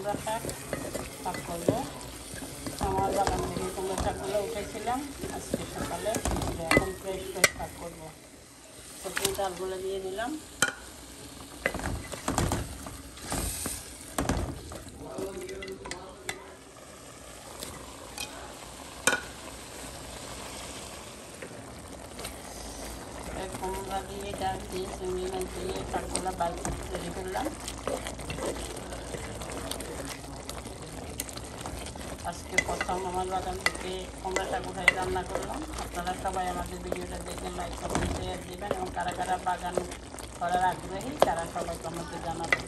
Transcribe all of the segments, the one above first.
কুমড়া শাক শাক করবো। আমার বাগান থেকে কুমড়া শাকগুলো উঠেছিলাম আজকে সকালে, এখন ফ্রেশ ফ্রেশ শাক করবো। প্রথমে চালগুলো দিয়ে দিলাম। কুমড়া দিয়ে ডাল দিয়ে চিংড়ি মাছ দিয়ে শাকগুলো বালতি তৈরি করলাম। আজকে প্রথম আমার বাগান থেকে কুমড়া শাক উঠাই রান্না করলাম। আপনারা সবাই আমাদের ভিডিওটা দেখে লাইক কমেন্ট শেয়ার দেবেন এবং কারা কারা বাগান করার আগ্রহী তারা সবাই কমেন্টে জানাবেন।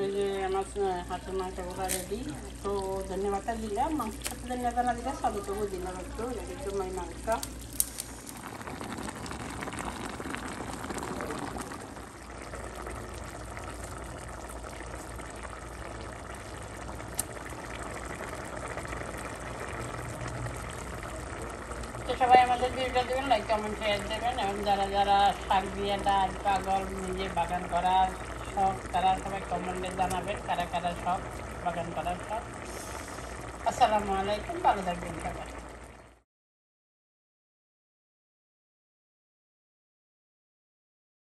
এই যে আমার হাতের মাংসগুলো রেডি। তো ধন্যবাদটা দিলাম, মাংস সাথে ধন্যবাদ না দিলে সবটুকু দিলাম একটু মাংস। তো সবাই আমাদের ভিডিওটা দেবেন, লাইক কমেন্ট শেয়ার দেবেন এবং যারা যারা শাক দিয়ে ডাল পাগল নিজে বাগান করার শখ তারা সবাই কমেন্টে জানাবেন কারা কারা শখ বাগান করার শখ। আসসালামু আলাইকুম, ভালো থাকবেন সবাই।